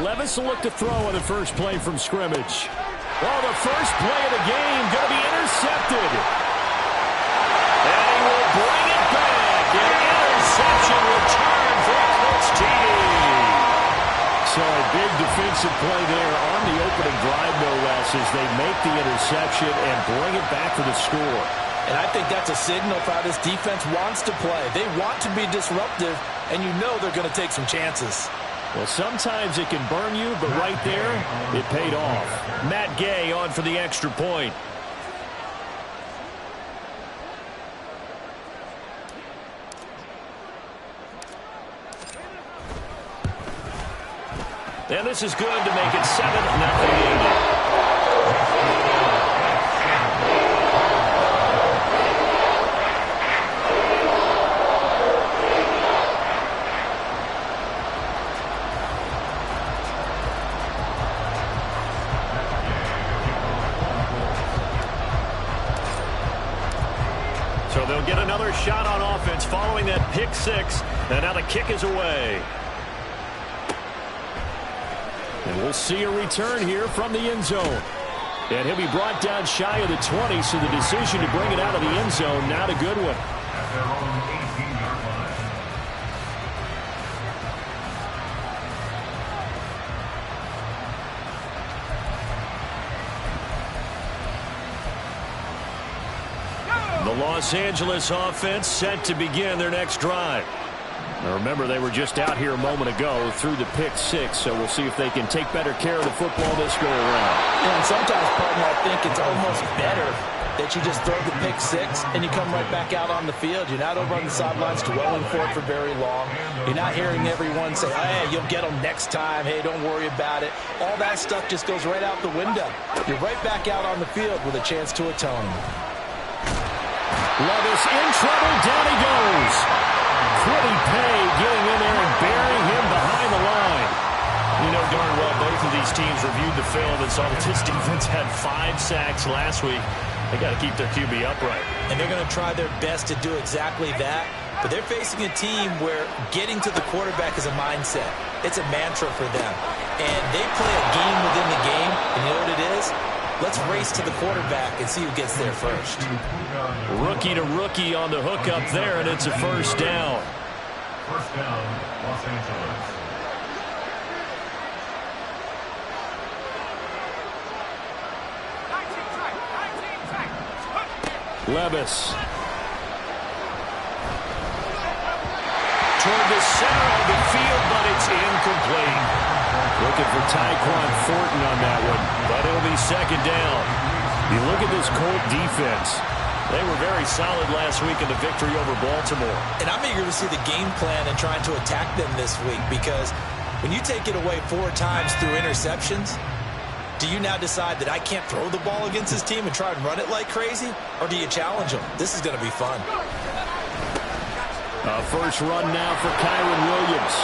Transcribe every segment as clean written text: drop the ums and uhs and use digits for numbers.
Levis will look to throw on the first play from scrimmage. Well, the first play of the game going to be intercepted. And he will bring it back. An interception return for a Colts TD. So a big defensive play there on the opening drive, no less, as they make the interception and bring it back for the score. And I think that's a signal for how this defense wants to play. They want to be disruptive, and you know they're going to take some chances. Well, sometimes it can burn you, but right there, it paid off. Matt Gay on for the extra point. And this is good to make it 7-0. So they'll get another shot on offense following that pick six. And now the kick is away. And we'll see a return here from the end zone. And he'll be brought down shy of the 20, so the decision to bring it out of the end zone, not a good one. The Los Angeles offense set to begin their next drive. Now remember, they were just out here a moment ago through the pick six, so we'll see if they can take better care of the football this go around. And sometimes, partner, I think it's almost better that you just throw the pick six and you come right back out on the field. You're not over on the sidelines dwelling for it for very long. You're not hearing everyone say, hey, you'll get them next time. Hey, don't worry about it. All that stuff just goes right out the window. You're right back out on the field with a chance to atone. Levis in trouble. Down he goes. Quiddy Pay getting in there and burying him behind the line. You know darn well both of these teams reviewed the film and saw that this defense had 5 sacks last week. They got to keep their QB upright. And they're going to try their best to do exactly that. But they're facing a team where getting to the quarterback is a mindset. It's a mantra for them. And they play a game within the game. And you know what it is? Let's race to the quarterback and see who gets there first. Rookie to rookie on the hook up there, and it's a first down. First down, Los Angeles. Levis. Toward the center of the field, but it's incomplete. Looking for Tyquan Thornton on that one, but it'll be second down. You look at this Colt defense. They were very solid last week in the victory over Baltimore. And I'm eager to see the game plan and trying to attack them this week, because when you take it away 4 times through interceptions, do you now decide that I can't throw the ball against this team and try and run it like crazy? Or do you challenge them? This is going to be fun. First run now for Kyren Williams.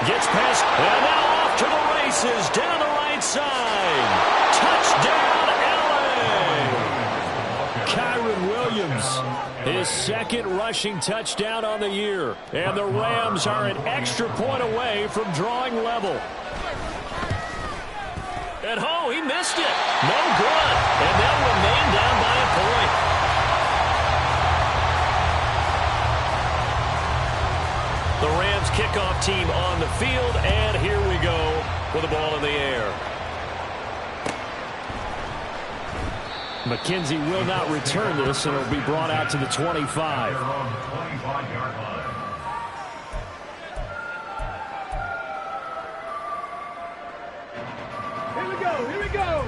Gets past, and now off to the races, down the right side. Touchdown, LA! Kyren Williams, his second rushing touchdown on the year. And the Rams are an extra point away from drawing level. And he missed it. No good. And they'll remain down by a point. The Rams kickoff team on the field, and here we go with the ball in the air. McKenzie will not return this, and it'll be brought out to the 25. Here we go, here we go!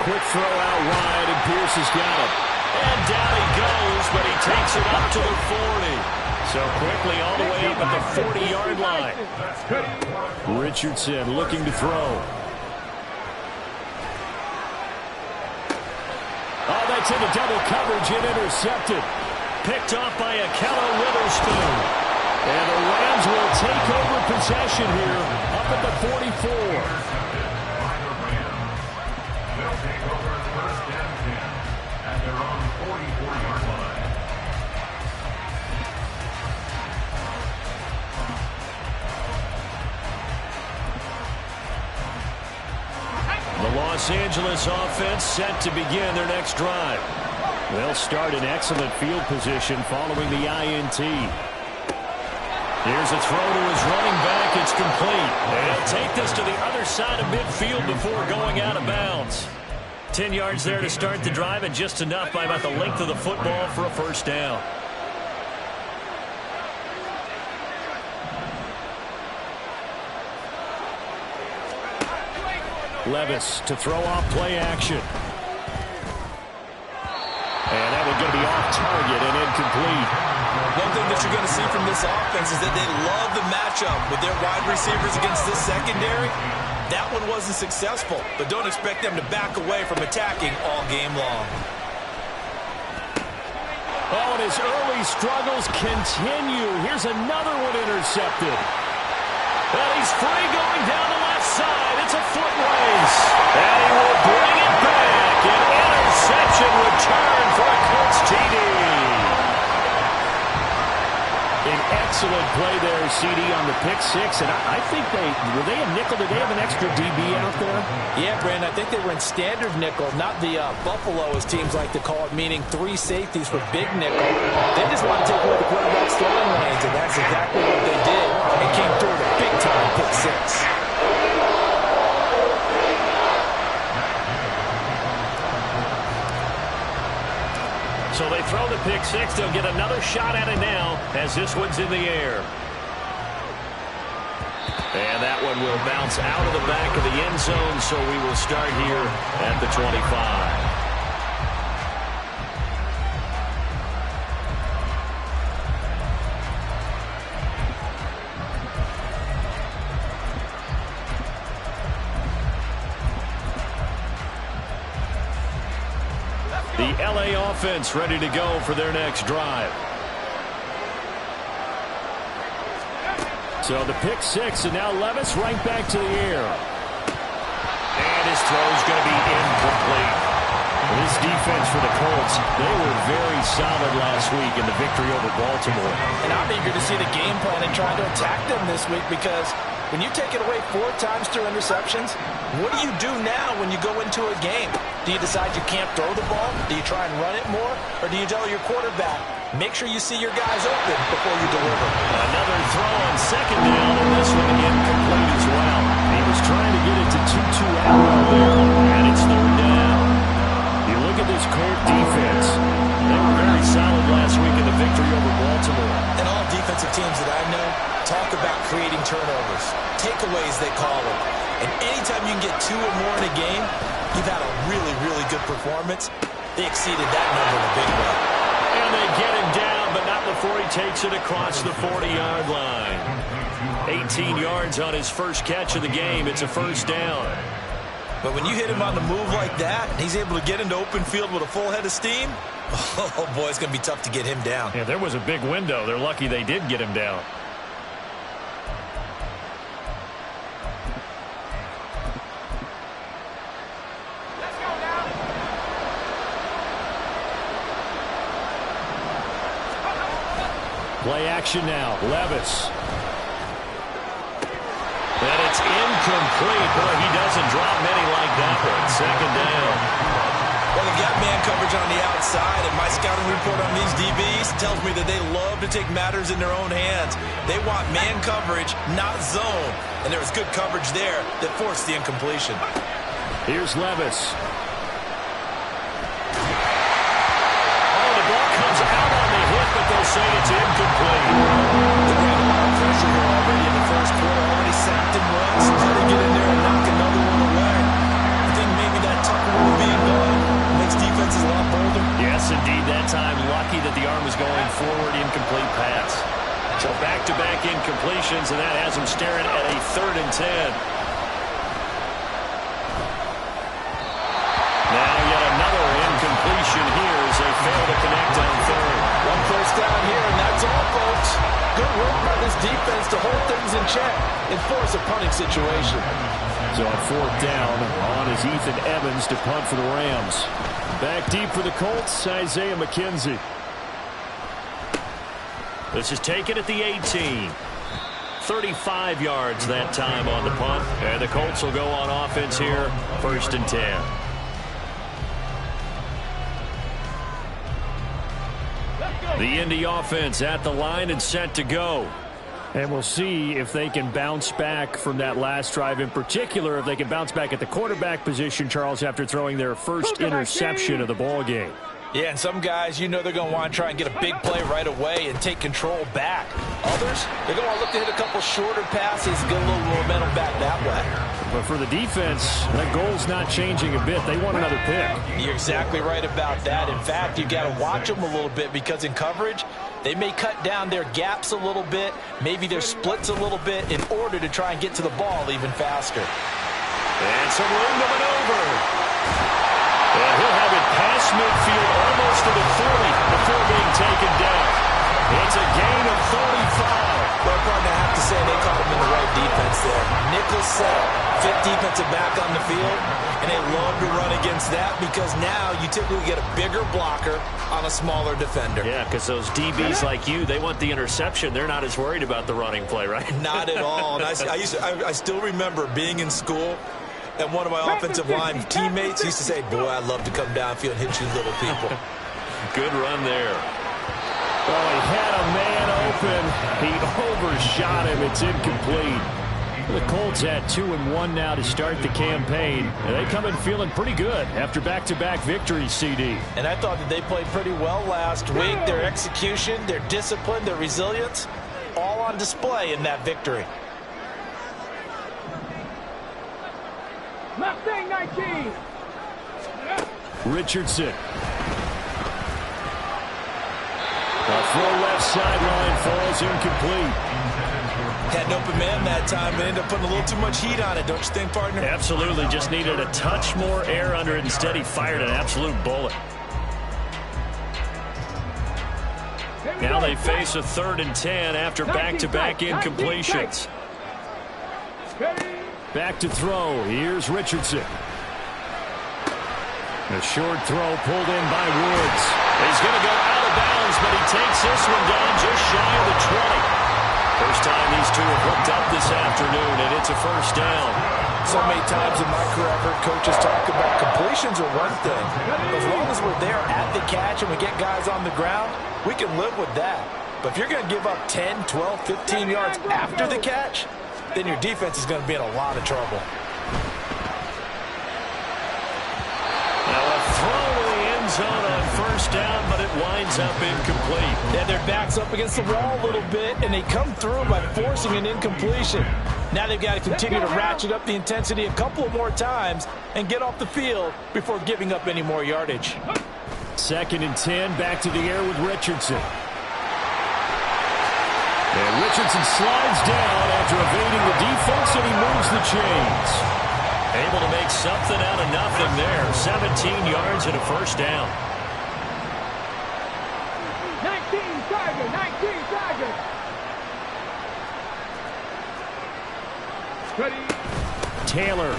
Quick throw out wide, and Pierce has got it. And down he goes, but he takes it up to the 40. So quickly all the way up at the 40-yard line. Richardson looking to throw. Oh, that's into double coverage and intercepted. Picked off by Akello Witherspoon. And the Rams will take over possession here up at the 44. Los Angeles offense set to begin their next drive. They'll start in excellent field position following the INT. Here's a throw to his running back. It's complete. They'll take this to the other side of midfield before going out of bounds. 10 yards there to start the drive, and just enough by about the length of the football for a first down. Levis to throw off play action. And that one's going to be off target and incomplete. One thing that you're going to see from this offense is that they love the matchup with their wide receivers against this secondary. That one wasn't successful, but don't expect them to back away from attacking all game long. Oh, and his early struggles continue. Here's another one intercepted. And he's free going down the left side. It's a foot race. And he will bring it back. An interception return for a Colts TD. An excellent play there, CD, on the pick six. And I think were they a nickel? Did they have an extra DB out there? Yeah, Brandon, I think they were in standard nickel, not the Buffalo, as teams like to call it, meaning 3 safeties for big nickel. They just want to take away the quarterback's throwing lanes, and that's exactly what they did. It came through with a big-time pick six. So they throw the pick six. They'll get another shot at it now as this one's in the air. And that one will bounce out of the back of the end zone, so we will start here at the 25. The LA offense ready to go for their next drive. So the pick six, and now Levis right back to the air. And his throw's going to be incomplete. This defense for the Colts, they were very solid last week in the victory over Baltimore. And I'm eager to see the game plan and trying to attack them this week, because when you take it away 4 times through interceptions, what do you do now when you go into a game? Do you decide you can't throw the ball? Do you try and run it more? Or do you tell your quarterback, make sure you see your guys open before you deliver? Another throw on second down, and this one incomplete as well. He was trying to get it to Tutu Atwell there, and it's third down. You look at this Colt defense. They were very solid last week in the victory over Baltimore. And all defensive teams that I know talk about creating turnovers. Takeaways, they call them. And anytime you can get 2 or more in a game, you've had a really, really good performance. They exceeded that number in a big way. And they get him down, but not before he takes it across the 40-yard line. 18 yards on his first catch of the game. It's a first down. But when you hit him on the move like that, and he's able to get into open field with a full head of steam, oh boy, it's going to be tough to get him down. Yeah, there was a big window. They're lucky they did get him down. Play action now. Levis. And it's incomplete. Boy, he doesn't drop many like that one. Second down. Well, they got man coverage on the outside, and my scouting report on these DBs tells me that they love to take matters in their own hands. They want man coverage, not zone. And there was good coverage there that forced the incompletion. Here's Levis. Oh, the ball comes out on the hit, but they'll say it's incomplete. They got a lot of pressure here already in the first quarter. Already sacked him once. How to get in there and knock another one away. I think maybe that Tucker rule being gone makes defenses a lot bolder. Yes, indeed. That time, lucky that the arm was going forward. Incomplete pass. So back-to-back incompletions, and that has him staring at a 3rd and 10. Now yet another incompletion here as they fail to connect on 3rd. One first down here, and that's all, folks. Good work by this defense to hold things in check and force a punting situation. So on 4th down, on is Ethan Evans to punt for the Rams. Back deep for the Colts, Isaiah McKenzie. This is taken at the 18. 35 yards that time on the punt. And the Colts will go on offense here, 1st and 10. The Indy offense at the line and set to go. And we'll see if they can bounce back from that last drive, in particular if they can bounce back at the quarterback position, Charles, after throwing their first interception of the ball game. Yeah, and some guys, you know, they're going to want to try and get a big play right away and take control back. Others, they're going to look to hit a couple shorter passes and get a little momentum back that way. But for the defense, that goal's not changing a bit. They want another pick. You're exactly right about that. In fact, you got to watch them a little bit because in coverage, they may cut down their gaps a little bit, maybe their splits a little bit in order to try and get to the ball even faster. And some room to maneuver. And he'll have it past midfield almost to the 40 before being taken down. It's a gain of 35. Well, partner, I have to say they caught him in the right defense there. Nickel set, 5th defensive back on the field, and they love to run against that because now you typically get a bigger blocker on a smaller defender. Yeah, because those DBs like you, they want the interception. They're not as worried about the running play, right? Not at all. And I still remember being in school, and one of my offensive line teammates used to say, boy, I'd love to come downfield and hit you little people. Good run there. Oh, he had a man open. He overshot him. It's incomplete. The Colts had 2-1 now to start the campaign. And they come in feeling pretty good after back-to-back victories, CD. And I thought that they played pretty well last week. Their execution, their discipline, their resilience, all on display in that victory. Mustang 19. Richardson. The full left sideline falls incomplete. Had an open man that time and ended up putting a little too much heat on it, don't you think, partner? Absolutely. Just needed a touch more air under it. Instead, he fired an absolute bullet. Now they face a 3rd and 10 after back-to-back incompletions. Back to throw. Here's Richardson. A short throw pulled in by Woods. He's going to go out of bounds, but he takes this one down just shy of the 20. First time these two have hooked up this afternoon, and it's a 1st down. So many times in my career, I've heard coaches talk about completions are one thing. As long as we're there at the catch and we get guys on the ground, we can live with that. But if you're going to give up 10, 12, 15 yards after the catch, then your defense is going to be in a lot of trouble. Now a throw to the end zone on 1st down, but it winds up incomplete. Yeah, their back's up against the wall a little bit, and they come through by forcing an incompletion. Now they've got to continue to ratchet up the intensity a couple more times and get off the field before giving up any more yardage. 2nd and 10, back to the air with Richardson. And Richardson slides down after evading the defense, and he moves the chains. Able to make something out of nothing there. 17 yards and a 1st down. 19 Tiger. Ready. Taylor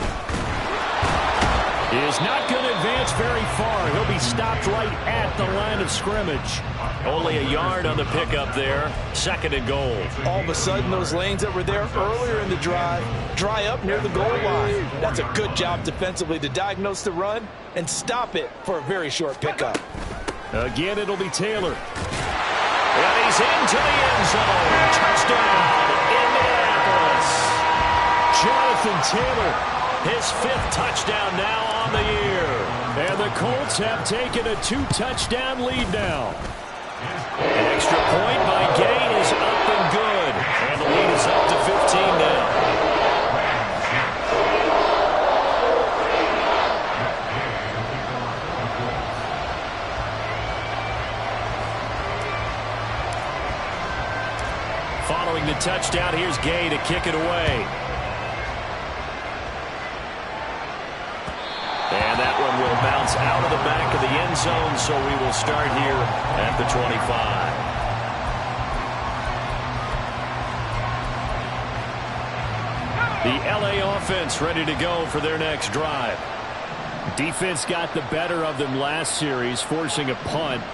is not going to advance very far. He'll be stopped right at the line of scrimmage. Only a yard on the pickup there. 2nd and goal. All of a sudden, those lanes that were there earlier in the drive dry up near the goal line. That's a good job defensively to diagnose the run and stop it for a very short pickup. Again, it'll be Taylor. And he's into the end zone. Touchdown, Indianapolis. Jonathan Taylor, his 5th touchdown now on the year. And the Colts have taken a 2-touchdown lead now. An extra point by Gay is up and good. And the lead is up to 15 now. Following the touchdown, here's Gay to kick it away. And that one will bounce out of the back of the end zone, so we will start here at the 25. The LA offense ready to go for their next drive. Defense got the better of them last series, forcing a punt.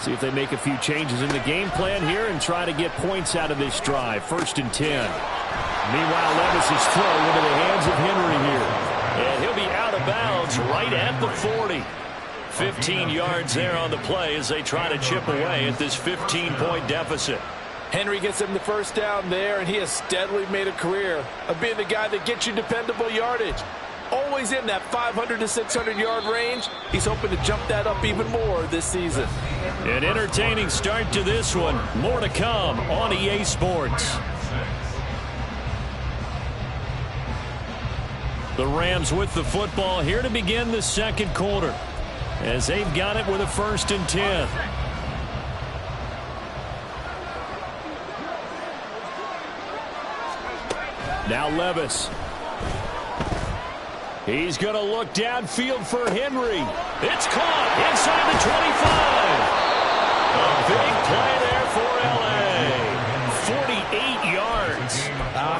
See if they make a few changes in the game plan here and try to get points out of this drive. 1st and 10. Meanwhile, Levis's throw into the hands of Henry here. And he'll be out of bounds right at the 40. 15 yards there on the play as they try to chip away at this 15-point deficit. Henry gets him the first down there, and he has steadily made a career of being the guy that gets you dependable yardage. Always in that 500 to 600-yard range. He's hoping to jump that up even more this season. An entertaining start to this one. More to come on EA Sports. The Rams with the football here to begin the second quarter, as they've got it with a 1st and 10. Now Levis. He's going to look downfield for Henry. It's caught inside the 25. A big play there for L.A. 48 yards.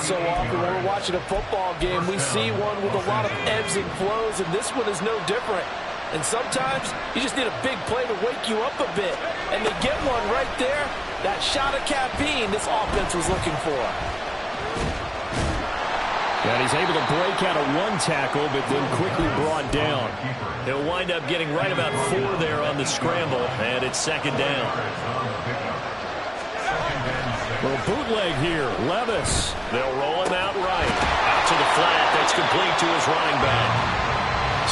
So often when we're watching a football game, we see one with a lot of ebbs and flows, and this one is no different. And sometimes you just need a big play to wake you up a bit. And they get one right there. That shot of caffeine this offense was looking for. And he's able to break out of one tackle, but then quickly brought down. He'll wind up getting right about 4 there on the scramble, and it's 2nd down. Well, bootleg here. Levis. They'll roll him out right. Out to the flat. That's complete to his running back.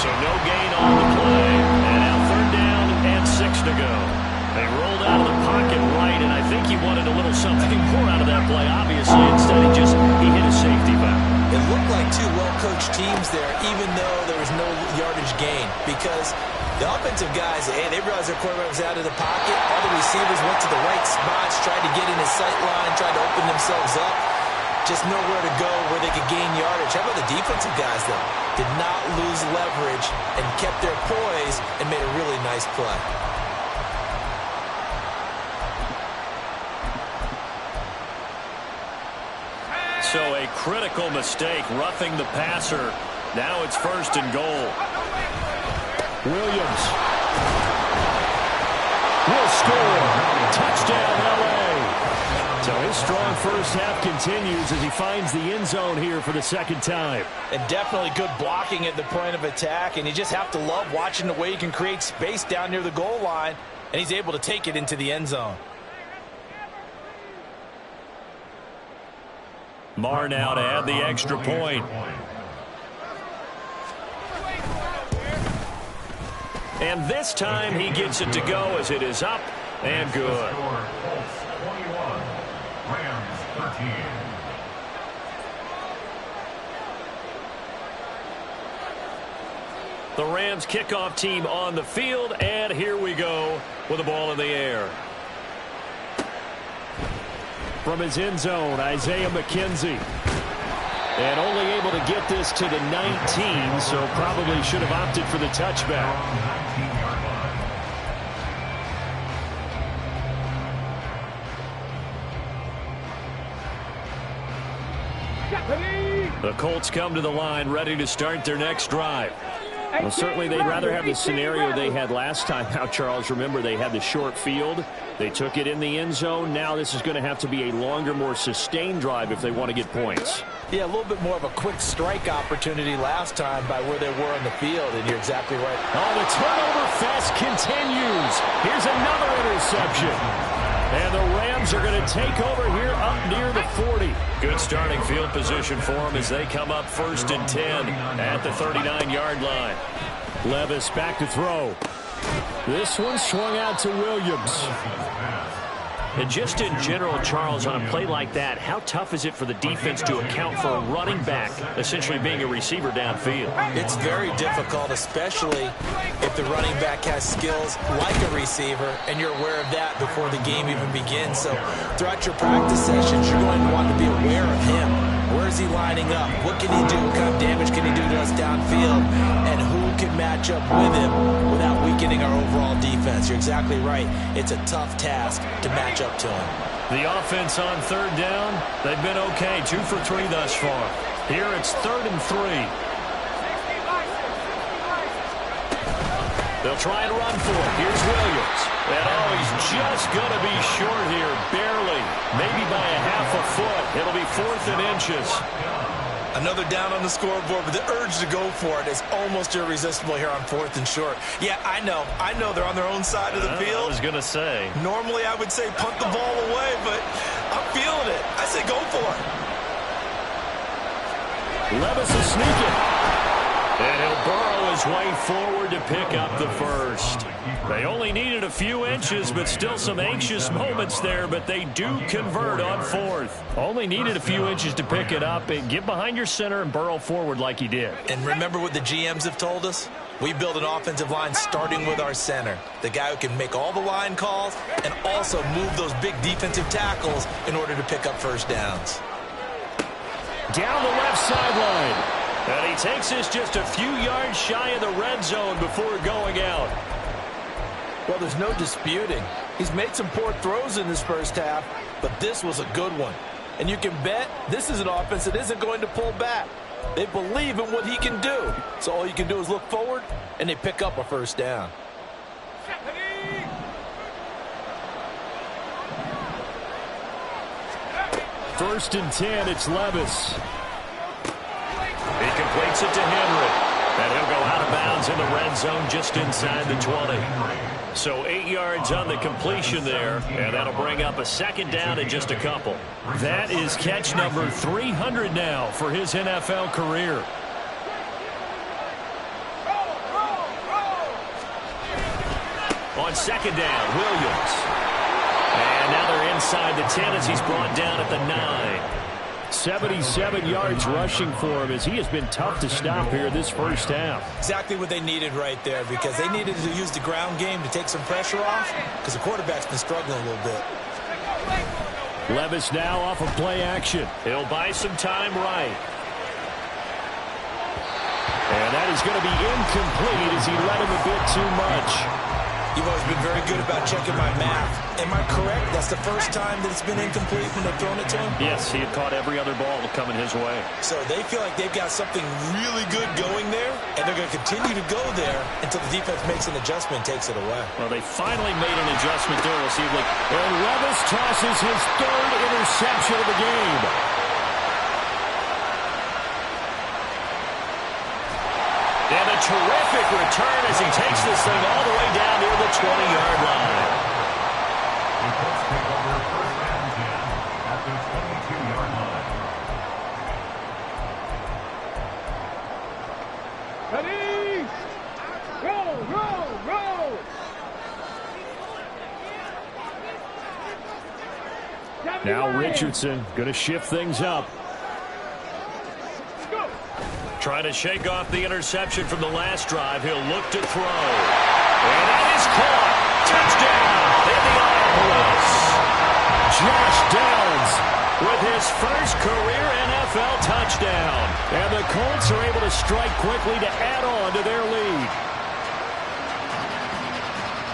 So no gain on the play. And now 3rd down and 6 to go. They rolled out of the pocket right, and I think he wanted a little something more out of that play, obviously. Instead, he hit a safety valve. It looked like two well-coached teams there, even though there was no yardage gain, because the offensive guys, hey, they realized their quarterback was out of the pocket. All the receivers went to the right spots, tried to get in his sight line, tried to open themselves up. Just nowhere to go where they could gain yardage. How about the defensive guys, though? Did not lose leverage and kept their poise and made a really nice play. So a critical mistake, roughing the passer. Now it's 1st and goal. Williams will score. Touchdown, L.A. So his strong first half continues as he finds the end zone here for the 2nd time. And definitely good blocking at the point of attack, and you just have to love watching the way he can create space down near the goal line, and he's able to take it into the end zone. Marr now to add the extra point. And this time he gets it to go as it is up and good. 21, Rams 13. The Rams kickoff team on the field, and here we go with the ball in the air. From his end zone, Isaiah McKenzie. And only able to get this to the 19, so probably should have opted for the touchback. The Colts come to the line ready to start their next drive. Well, certainly they'd rather have the scenario they had last time out, Charles. Remember, they had the short field. They took it in the end zone. Now this is going to have to be a longer, more sustained drive if they want to get points. Yeah, a little bit more of a quick strike opportunity last time by where they were on the field, and you're exactly right. Oh, the turnover fest continues. Here's another interception. And the Rams are going to take over here up near the 40. Good starting field position for them as they come up 1st and 10 at the 39-yard line. Levis back to throw. This one swung out to Williams. And just in general, Charles, on a play like that, how tough is it for the defense to account for a running back essentially being a receiver downfield? It's very difficult, especially if the running back has skills like a receiver, and you're aware of that before the game even begins. So throughout your practice sessions, you're going to want to be aware of him. Where is he lining up? What can he do? What kind of damage can he do to us downfield? And who can match up with him without weakening our overall defense? You're exactly right. It's a tough task to match up to him. The offense on 3rd down, they've been okay. 2 for 3 thus far. Here it's 3rd and 3. They'll try and run for it. Here's Williams. And oh, he's just going to be short here, barely. Maybe by a half a foot. It'll be 4th and inches. Another down on the scoreboard, but the urge to go for it is almost irresistible here on 4th and short. Yeah, I know they're on their own side of the field. I was going to say. Normally I would say punt the ball away, but I'm feeling it. I say go for it. Levis is sneaking. And he'll burrow his way forward to pick up the first. They only needed a few inches, but still some anxious moments there, but they do convert on 4th. Only needed a few inches to pick it up and get behind your center and burrow forward like he did. And remember what the GMs have told us? We build an offensive line starting with our center, the guy who can make all the line calls and also move those big defensive tackles in order to pick up first downs. Down the left sideline. And he takes this just a few yards shy of the red zone before going out. Well, there's no disputing. He's made some poor throws in this first half, but this was a good one. And you can bet this is an offense that isn't going to pull back. They believe in what he can do. So all you can do is look forward, and they pick up a first down. First and 10, it's Levis. He completes it to Henry. And he'll go out of bounds in the red zone just inside the 20. So 8 yards on the completion there, and that'll bring up a second down in just a couple. That is catch number 300 now for his NFL career. On second down, Williams. And now they're inside the 10 as he's brought down at the 9. 77 yards rushing for him as he has been tough to stop here this first half. Exactly what they needed right there, because they needed to use the ground game to take some pressure off because the quarterback's been struggling a little bit. Levis now off of play action. He'll buy some time right. And that is going to be incomplete as he led him a bit too much. You've always been very good about checking my math. Am I correct? That's the first time that it's been incomplete when they've thrown it to him? Yes, he had caught every other ball coming his way. So they feel like they've got something really good going there, and they're going to continue to go there until the defense makes an adjustment and takes it away. Well, they finally made an adjustment there. We'll see. And Levis tosses his 3rd interception of the game. And a terrific return as he takes this thing all the way down near the 20-yard line. The Colts take over first and 10 at the 22-yard line. Ready? Roll! Now Richardson going to shift things up. Trying to shake off the interception from the last drive. He'll look to throw. And that is caught. Touchdown, Indianapolis. Josh Downs with his first career NFL touchdown. And the Colts are able to strike quickly to add on to their lead.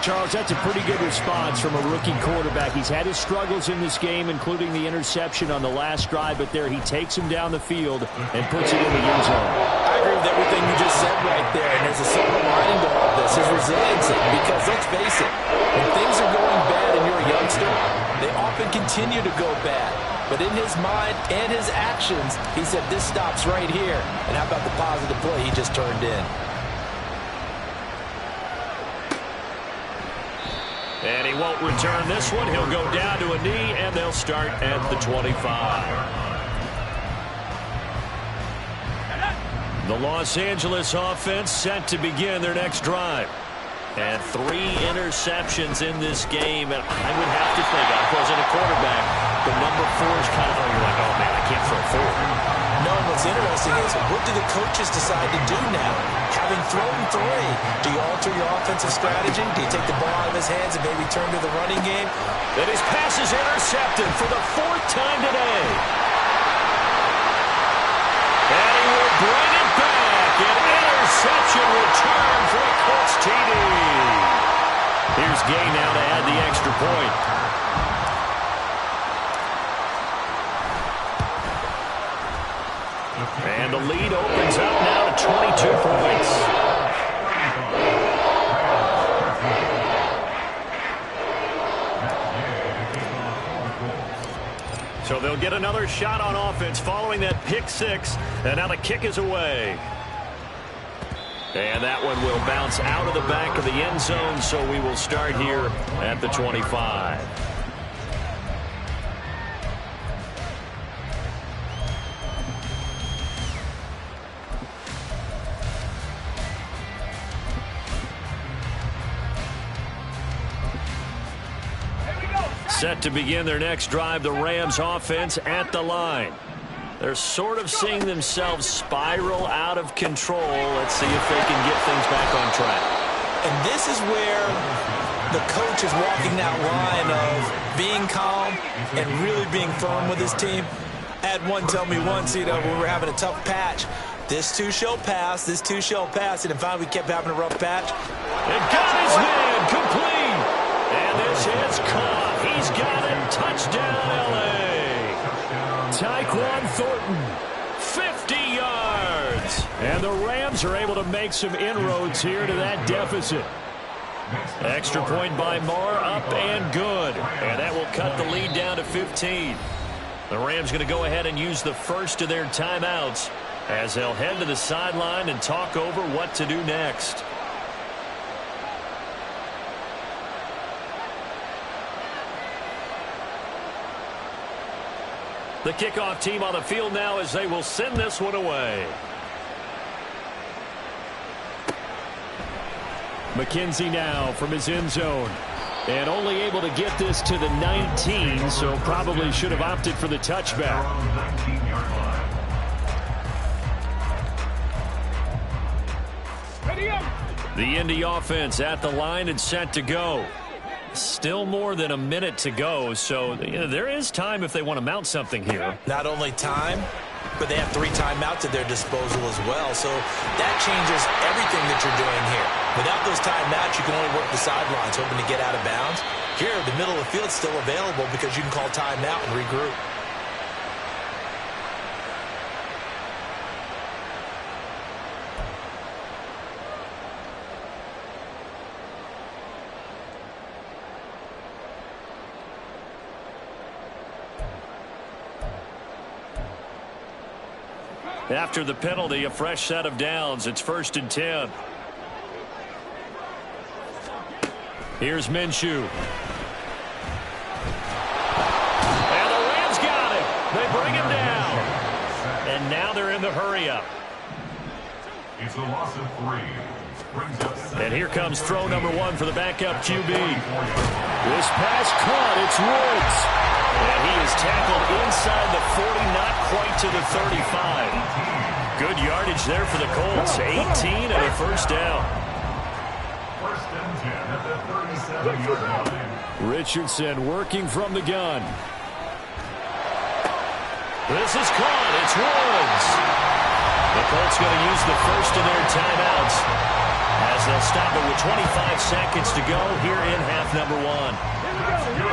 Charles, that's a pretty good response from a rookie quarterback. He's had his struggles in this game, including the interception on the last drive, but there he takes him down the field and puts it in the end zone. I agree with everything you just said right there, and there's a silver lining to all this, his resiliency, because let's face it, when things are going bad and you're a youngster, they often continue to go bad. But in his mind and his actions, he said, this stops right here. And how about the positive play he just turned in? And he won't return this one. He'll go down to a knee, and they'll start at the 25. The Los Angeles offense set to begin their next drive. And 3 interceptions in this game. And I would have to think, if I wasn't a quarterback, the number 4 is kind of, you're like, oh, man, I can't throw 4. No, what's interesting is, what do the coaches decide to do now? Having thrown 3, do you alter your offensive strategy? Do you take the ball out of his hands and maybe turn to the running game? And his pass is intercepted for the 4th time today. And he will bring it back. An interception return for a Colts TD. Here's Gay now to add the extra point. And the lead opens up now to 22 points. So they'll get another shot on offense following that pick six. And now the kick is away. And that one will bounce out of the back of the end zone, so we will start here at the 25. Set to begin their next drive, the Rams offense at the line. They're sort of seeing themselves spiral out of control. Let's see if they can get things back on track. And this is where the coach is walking that line of being calm and really being firm with his team. I had one tell me once, when we were having a tough patch, this too shall pass, this too shall pass. And finally we kept having a rough patch. It got his man complete. And this is caught. He's got it. Touchdown, L.A. Tyquan Thornton, 50 yards. And the Rams are able to make some inroads here to that deficit. Extra point by Marr, up and good. And that will cut the lead down to 15. The Rams going to go ahead and use the first of their timeouts as they'll head to the sideline and talk over what to do next. The kickoff team on the field now as they will send this one away. McKenzie now from his end zone. And only able to get this to the 19, so probably should have opted for the touchback. The Indy offense at the line and set to go. Still more than a minute to go, so there is time if they want to mount something here. Not only time, but they have 3 timeouts at their disposal as well. So that changes everything that you're doing here. Without those timeouts, you can only work the sidelines, hoping to get out of bounds. Here, the middle of the field's still available because you can call timeout and regroup. After the penalty, a fresh set of downs. It's 1st and 10. Here's Minshew. And the Rams got him. They bring him down. And now they're in the hurry-up. It's a loss of 3. And here comes throw number 1 for the backup QB. This pass caught. It's Woods. And he is tackled inside the 40, not quite to the 35. Good yardage there for the Colts. 18 and a first down. 1st and 10 at the 37-yard line. Richardson working from the gun. This is caught. It's Woods. The Colts going to use the first of their timeouts as they'll stop it with 25 seconds to go here in half number 1.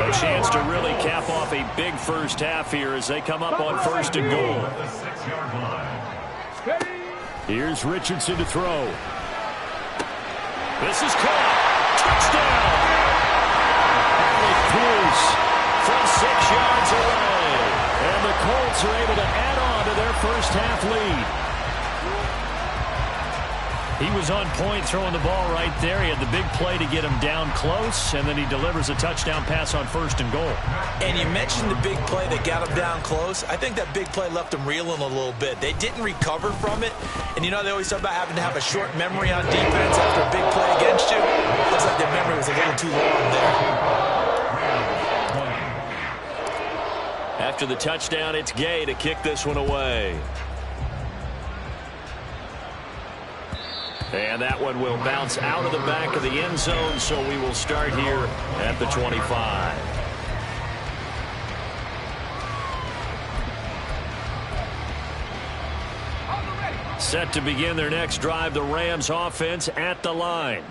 A chance to really cap off a big first half here as they come up on 1st and goal. Here's Richardson to throw. This is caught. Touchdown. Alec Pierce from 6 yards away. And the Colts are able to add on to their first half lead. He was on point throwing the ball right there. He had the big play to get him down close, and then he delivers a touchdown pass on 1st and goal. And you mentioned the big play that got him down close. I think that big play left him reeling a little bit. They didn't recover from it. And they always talk about having to have a short memory on defense after a big play against you. Looks like their memory was a little too long there. After the touchdown, it's Gay to kick this one away. And that one will bounce out of the back of the end zone, so we will start here at the 25. Set to begin their next drive, the Rams offense at the line.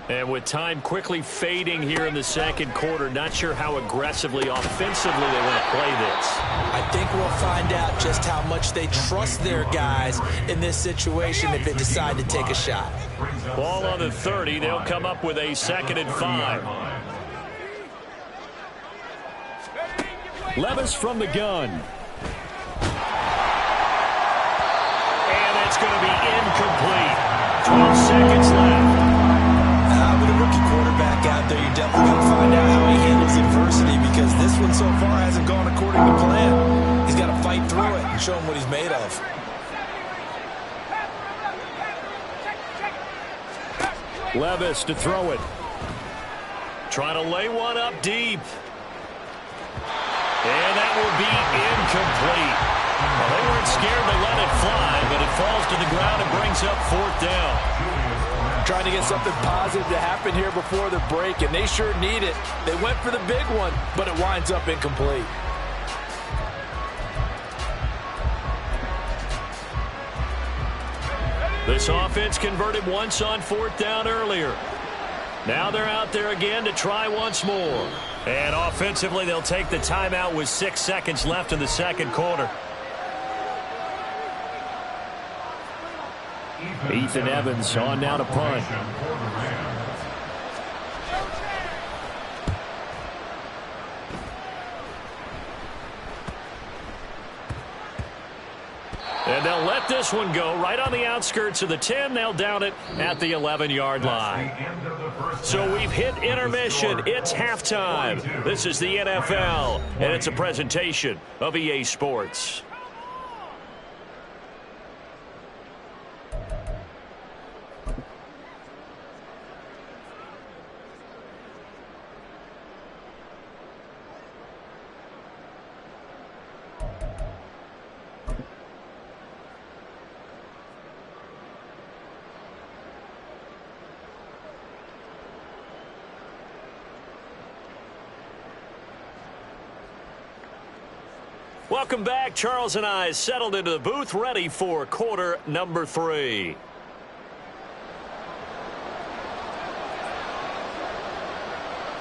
And with time quickly fading here in the second quarter, not sure how aggressively, offensively they want to play this. I think we'll find out just how much they trust their guys in this situation if they decide to take a shot. Ball on the 30. They'll come up with a 2nd and 5. Levis from the gun. And it's going to be incomplete. 12 seconds left. With a rookie quarterback out there, you're definitely going to find out how he handles adversity, because this one so far hasn't gone according to plan. He's got to fight through it and show him what he's made of. Levis to throw it. Trying to lay one up deep. And that will be incomplete. Well, they weren't scared to let it fly, but it falls to the ground and brings up 4th down. Trying to get something positive to happen here before the break, and they sure need it. They went for the big one, but it winds up incomplete. This offense converted once on 4th down earlier. Now they're out there again to try once more. And offensively, they'll take the timeout with 6 seconds left in the second quarter. Ethan Evans on now to punt. And they'll let this one go right on the outskirts of the 10. They'll down it at the 11-yard line. So we've hit intermission. It's halftime. This is the NFL, and it's a presentation of EA Sports. Welcome back. Charles and I settled into the booth, ready for quarter number 3.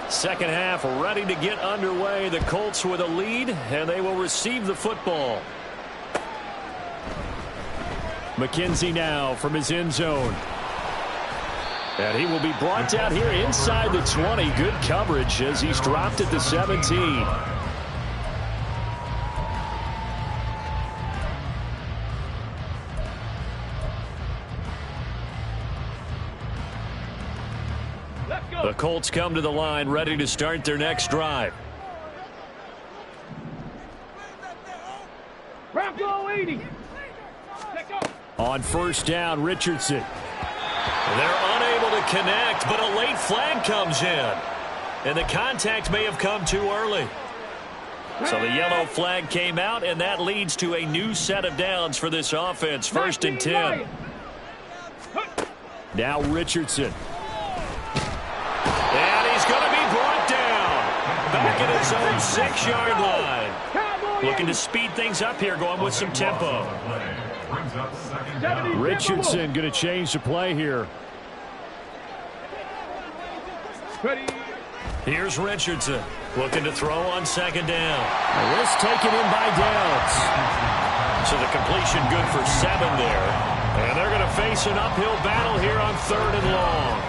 Second half ready to get underway. The Colts with a lead, and they will receive the football. McKenzie now from his end zone. And he will be brought down here inside the 20. Good coverage as he's dropped at the 17. The Colts come to the line, ready to start their next drive. Bronco 80. On first down, Richardson. They're unable to connect, but a late flag comes in. And the contact may have come too early. So the yellow flag came out, and that leads to a new set of downs for this offense. First and 10. Now Richardson. And he's going to be brought down. Back at his own 6-yard line. Looking to speed things up here, going with some tempo. Richardson going to change the play here. Here's Richardson looking to throw on second down. This taken in by Downs. So the completion good for 7 there. And they're going to face an uphill battle here on 3rd and long.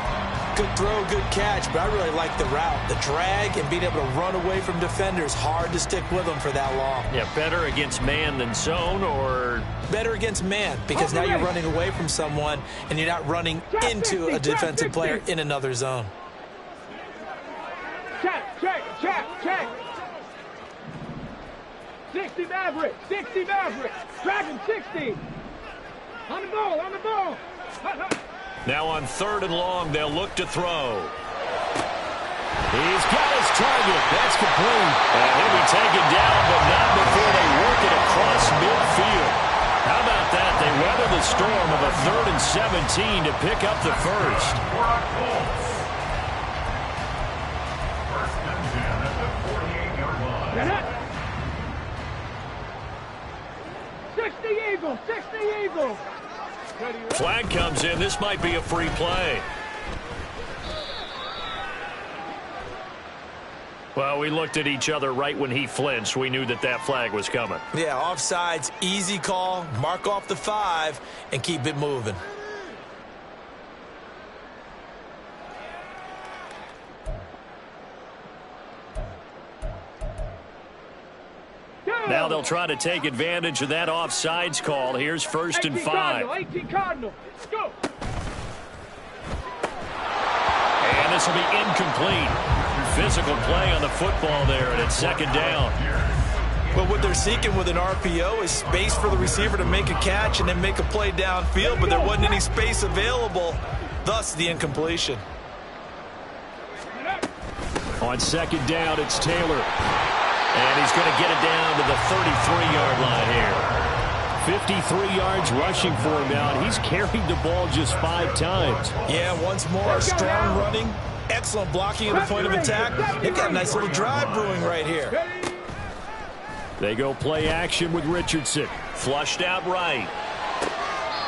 Good throw, good catch, but I really like the route. The drag and being able to run away from defenders. Hard to stick with them for that long. Yeah, better against man than zone, or? Better against man, because now you're running away from someone and you're not running into a defensive player in another zone. Check. 60 Maverick. Dragon 60. On the ball. Now on 3rd and long, they'll look to throw. He's got his target. That's complete. And he'll be taken down, but not before they work it across midfield. How about that? They weather the storm of a 3rd and 17 to pick up the first. Eagle. Flag comes in. This might be a free play. Well, we looked at each other right when he flinched. We knew that that flag was coming. Yeah, offsides, easy call. Mark off the 5 and keep it moving. Now they'll try to take advantage of that offsides call. Here's 1st and 5. 18 Cardinal. Go. And this will be incomplete. Physical play on the football there, and it's 2nd down. But what they're seeking with an RPO is space for the receiver to make a catch and then make a play downfield, but there wasn't any space available, thus the incompletion. On 2nd down, it's Taylor. And he's going to get it down to the 33-yard line here. 53 yards rushing for him now, and he's carried the ball just 5 times. Yeah, once more, strong running, excellent blocking at the point of attack. They've got a nice little drive brewing right here. They go play action with Richardson. Flushed out right.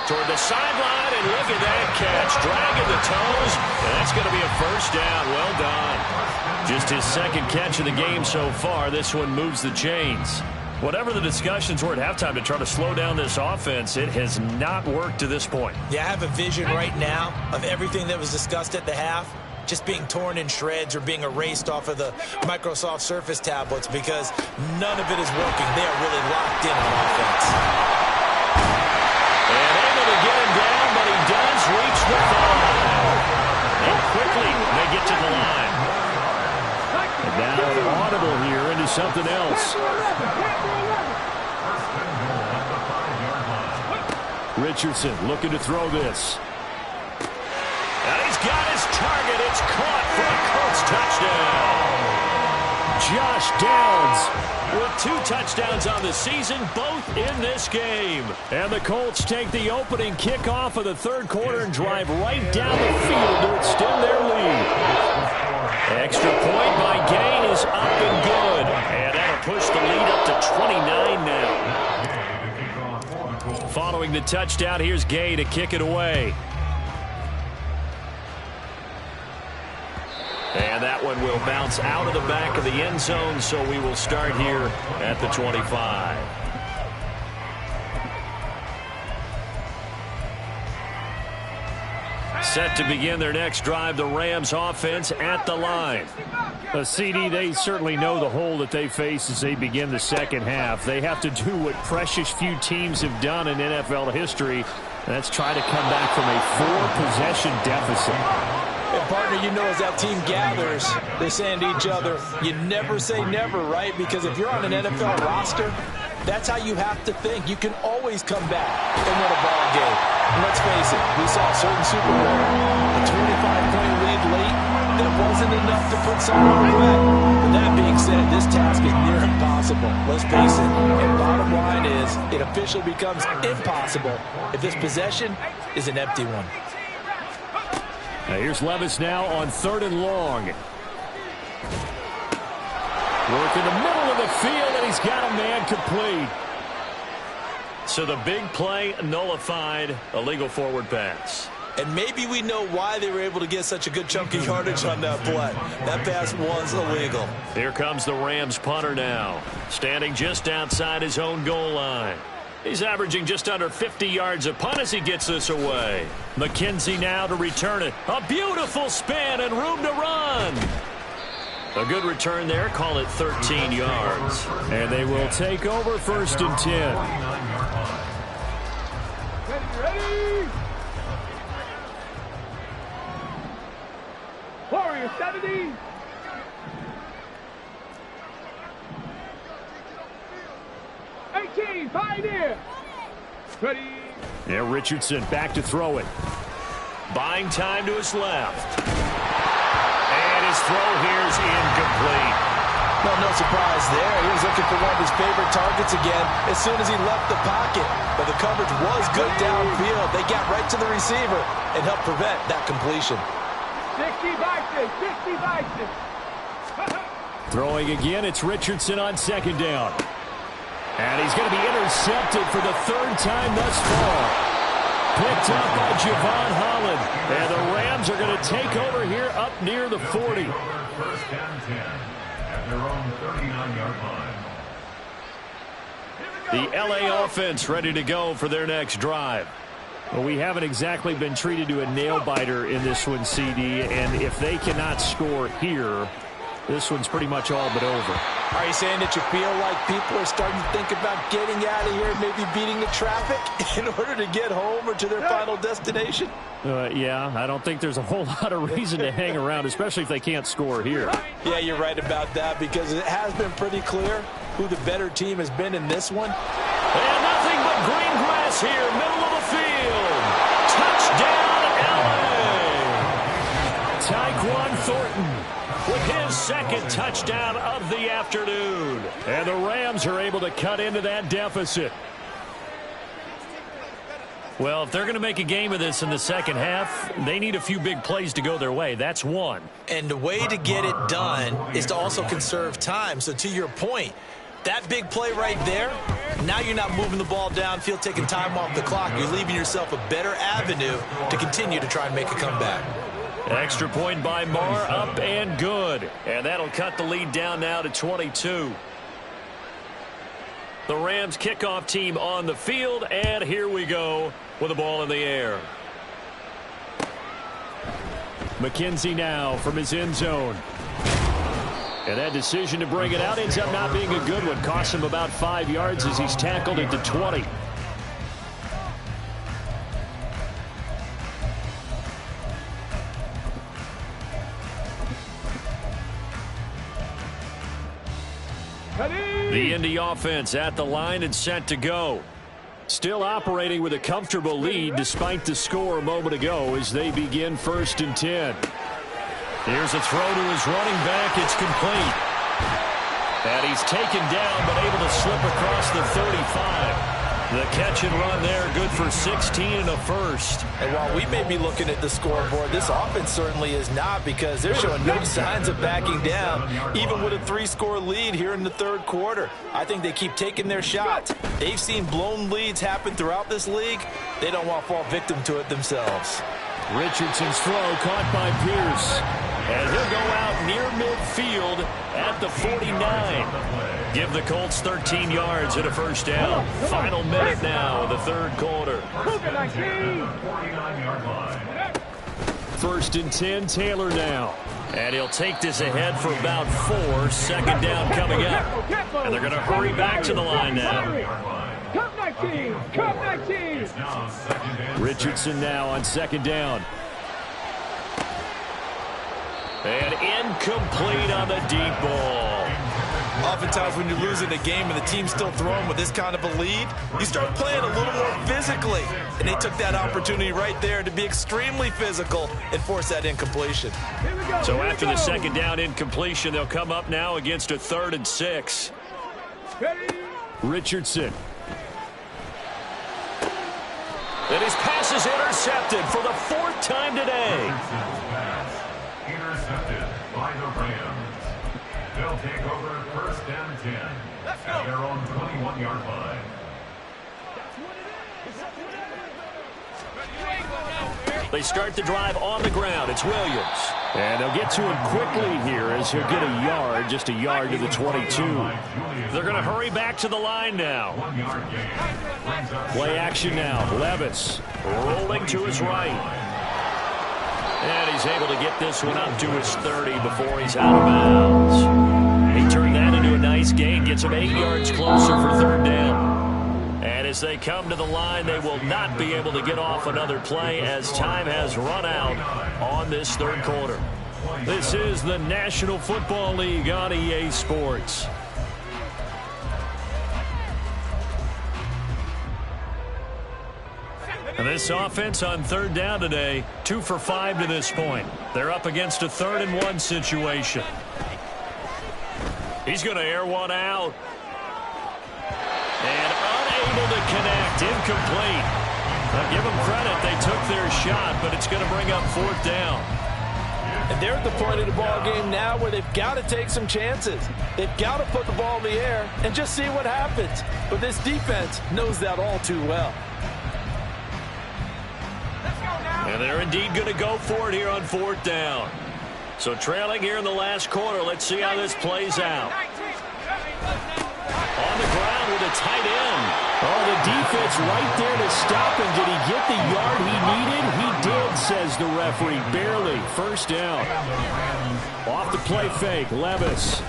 Toward the sideline, and look at that catch. Dragging the toes, and that's going to be a 1st down. Well done. Just his 2nd catch of the game so far. This one moves the chains. Whatever the discussions were at halftime to try to slow down this offense, it has not worked to this point. Yeah, I have a vision right now of everything that was discussed at the half just being torn in shreds or being erased off of the Microsoft Surface tablets because none of it is working. They are really locked in on offense. And able to get him down, but he does reach the 5. And quickly they get to the line. And now an audible here into something else. Richardson looking to throw this. And he's got his target. It's caught for a Colts touchdown. Josh Downs with 2 touchdowns on the season, both in this game. And the Colts take the opening kickoff of the 3rd quarter and drive right down the field to extend their lead. Extra point by Gay is up and good. And that'll push the lead up to 29 now. Following the touchdown, here's Gay to kick it away. And that one will bounce out of the back of the end zone, so we will start here at the 25. Set to begin their next drive, the Rams offense at the line. CD, they certainly know the hole that they face as they begin the 2nd half. They have to do what precious few teams have done in NFL history, and that's try to come back from a 4-possession deficit. And partner, you know, as that team gathers, they're saying to each other, you never say never, right? Because if you're on an NFL roster, that's how you have to think. You can always come back and win a ball game. And let's face it, we saw a certain Super Bowl, a 25-point lead late, that wasn't enough to put someone away. But that being said, this task is near impossible. Let's face it. And bottom line is, it officially becomes impossible if this possession is an empty one. Now here's Levis now on 3rd and long. Work in the middle of the field, and he's got a man complete. So the big play nullified, illegal forward pass. And maybe we know why they were able to get such a good chunk of yardage on that play. That pass was illegal. Here comes the Rams punter now, standing just outside his own goal line. He's averaging just under 50 yards a punt as he gets this away. McKenzie now to return it. A beautiful spin and room to run. A good return there. Call it 13 yards. And they will take over 1st and 10. Ready? Warrior 70. Pioneer. Ready. Yeah, Richardson back to throw it. Buying time to his left. And his throw here is incomplete. Well, no surprise there. He was looking for one of his favorite targets again as soon as he left the pocket. But the coverage was good downfield. They got right to the receiver and helped prevent that completion. 60 Bison. 60 Bison. Throwing again, it's Richardson on 2nd down. And he's going to be intercepted for the 3rd time thus far. Picked up by Javon Holland. And the Rams are going to take over here up near the 40. 1st and 10 at their own 39-yard line. The LA offense ready to go for their next drive. Well, we haven't exactly been treated to a nail-biter in this one, CD. And if they cannot score here, this one's pretty much all but over. Are you saying that you feel like people are starting to think about getting out of here, maybe beating the traffic in order to get home or to their final destination? Yeah, I don't think there's a whole lot of reason to hang around, especially if they can't score here. Yeah, you're right about that, because it has been pretty clear who the better team has been in this one. And nothing but green grass here, middle of the field. Touchdown, LA! Tyquan Thornton with his second touchdown of the afternoon. And the Rams are able to cut into that deficit. Well, if they're going to make a game of this in the second half, they need a few big plays to go their way. That's one. And the way to get it done is to also conserve time. So to your point, that big play right there, now you're not moving the ball downfield, taking time off the clock. You're leaving yourself a better avenue to continue to try and make a comeback. Extra point by Marr, up and good. And that'll cut the lead down now to 22. The Rams kickoff team on the field, and here we go with the ball in the air. McKenzie now from his end zone. And that decision to bring it out ends up not being a good one. Costs him about 5 yards as he's tackled at the 20. The Indy offense at the line and set to go. Still operating with a comfortable lead despite the score a moment ago as they begin 1st and 10. Here's a throw to his running back. It's complete. And he's taken down but able to slip across the 35. The catch and run there, good for 16 and a first. And while we may be looking at the scoreboard, this offense certainly is not, because they're showing no signs of backing down, even with a 3-score lead here in the third quarter. I think they keep taking their shots. They've seen blown leads happen throughout this league. They don't want to fall victim to it themselves. Richardson's throw caught by Pierce. And he'll go out near midfield at the 49. Give the Colts 13 yards and a first down. Final minute now of the third quarter. 1st and 10, Taylor now. And he'll take this ahead for about 4. Second down coming up. And they're going to hurry back to the line now. Come 19. Richardson now on second down. And incomplete on the deep ball. Oftentimes when you're losing a game and the team's still throwing with this kind of a lead, you start playing a little more physically. And they took that opportunity right there to be extremely physical and force that incompletion. So after the second down incompletion, they'll come up now against a 3rd and 6. Richardson. And his pass is intercepted for the 4th time today. Intercepted by the Rams. They'll take over 1st and 10 at their own 21-yard line. They start the drive on the ground. It's Williams. And they'll get to him quickly here as he'll get a yard, just a yard to the 22. They're going to hurry back to the line now. Play action now. Levis rolling to his right. And he's able to get this one up to his 30 before he's out of bounds. He turned that into a nice gain, gets him 8 yards closer for 3rd down. And as they come to the line, they will not be able to get off another play as time has run out on this third quarter. This is the National Football League on EA Sports. And this offense on 3rd down today, 2 for 5 to this point. They're up against a 3rd and 1 situation. He's going to air one out. And unable to connect, incomplete. Now give them credit, they took their shot, but it's going to bring up 4th down. And they're at the point of the ball game now where they've got to take some chances. They've got to put the ball in the air and just see what happens. But this defense knows that all too well. And they're indeed going to go for it here on 4th down. So trailing here in the last quarter, let's see how this plays out. On the ground with a tight end. Oh, the defense right there to stop him. Did he get the yard he needed? He did, says the referee. Barely. First down. Off the play fake, Levis.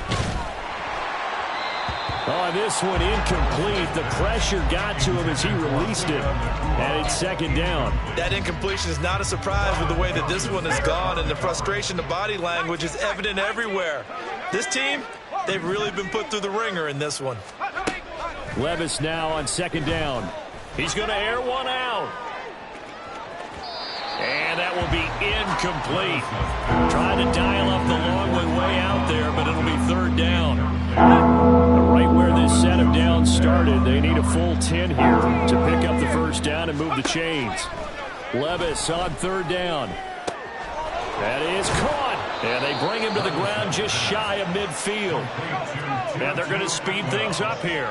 Oh, this one incomplete. The pressure got to him as he released it. And it's second down. That incompletion is not a surprise with the way that this one has gone, and the frustration, the body language is evident everywhere. This team, they've really been put through the ringer in this one. Levis now on second down. He's going to air one out. And that will be incomplete. Trying to dial up the long way out there, but it'll be third down. Right where this set of downs started, they need a full 10 here to pick up the first down and move the chains. Levis on third down. That is caught. And they bring him to the ground just shy of midfield. And they're going to speed things up here.